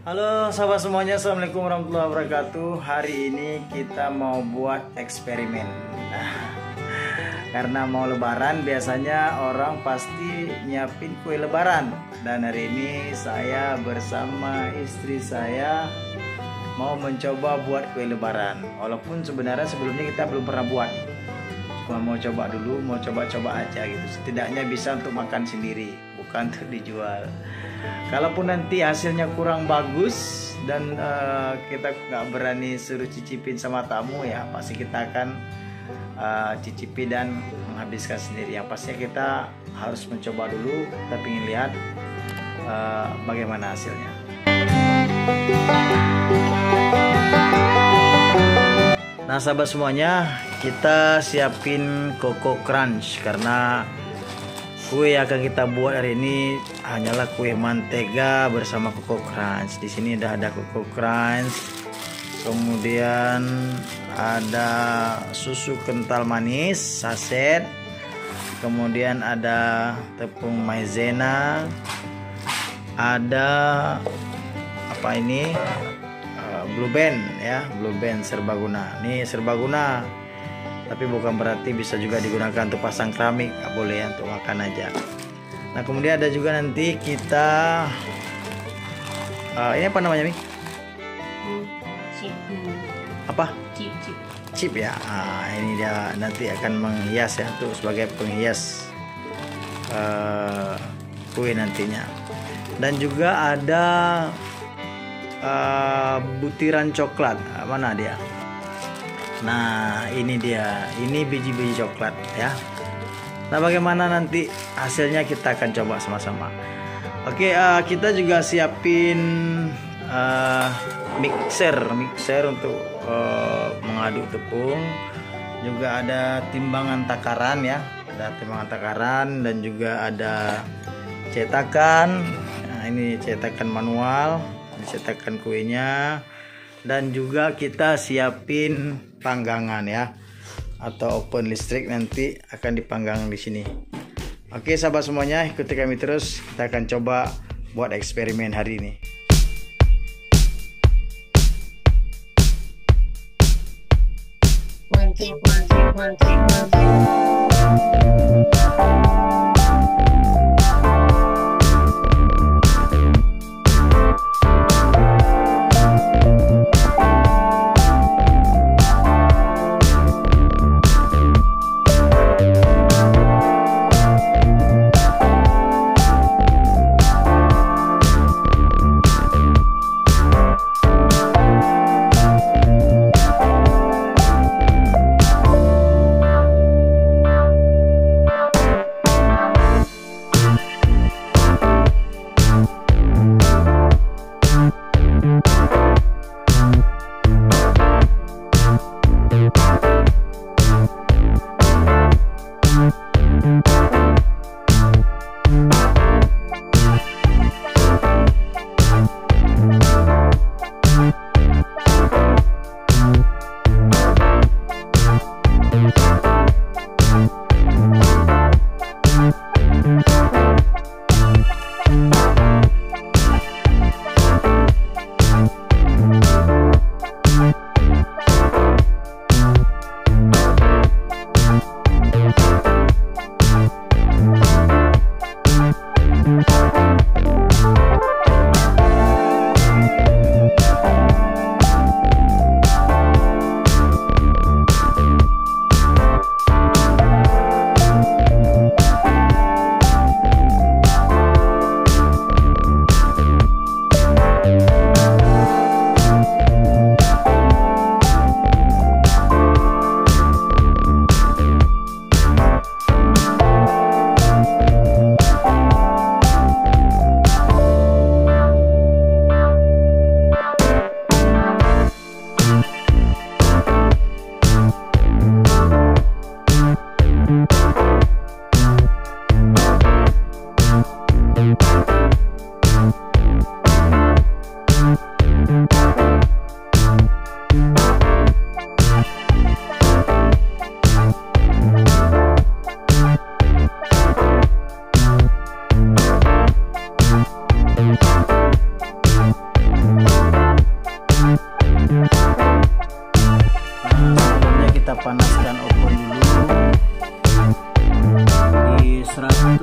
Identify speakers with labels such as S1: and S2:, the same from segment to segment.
S1: Halo sahabat semuanya, assalamualaikum warahmatullahi wabarakatuh. Hari ini kita mau buat eksperimen. Karena mau lebaran biasanya orang pasti nyiapin kue lebaran. Dan hari ini saya bersama istri saya mau mencoba buat kue lebaran. Walaupun sebenarnya sebelumnya kita belum pernah buat. Cuma mau coba dulu, mau coba-coba aja gitu. Setidaknya bisa untuk makan sendiri, bukan untuk dijual. Kalaupun nanti hasilnya kurang bagus dan kita nggak berani suruh cicipin sama tamu, ya pasti kita akan cicipi dan menghabiskan sendiri. Yang pastinya kita harus mencoba dulu. Kita ingin lihat bagaimana hasilnya. Nah sahabat semuanya, kita siapin Coco Crunch karena kue yang akan kita buat hari ini hanyalah kue mantega bersama Coco Crunch. Di sini ada Coco Crunch, kemudian ada susu kental manis saset, kemudian ada tepung maizena, ada apa ini Blue Band ya, Blue Band serbaguna. Ini serbaguna, tapi bukan berarti bisa juga digunakan untuk pasang keramik, nggak boleh ya, untuk makan aja. Nah kemudian ada juga nanti kita ini apa namanya Mi?
S2: Chip.
S1: Apa?
S2: Chip.
S1: Chip ya. Nah, ini dia nanti akan menghias ya, untuk sebagai penghias kue nantinya. Dan juga ada butiran coklat. Mana dia? Nah ini dia, ini biji-biji coklat ya. Nah bagaimana nanti hasilnya kita akan coba sama-sama. Oke, kita juga siapin mixer untuk mengaduk tepung. Juga ada timbangan takaran ya, ada timbangan takaran dan juga ada cetakan. Nah ini cetakan manual, cetakan kuenya. Dan juga kita siapin panggangan ya, atau open listrik, nanti akan dipanggang di sini. Oke sahabat semuanya, ikuti kami terus, kita akan coba buat eksperimen hari ini.
S2: One, two.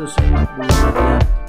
S1: tuh simak dulu ya.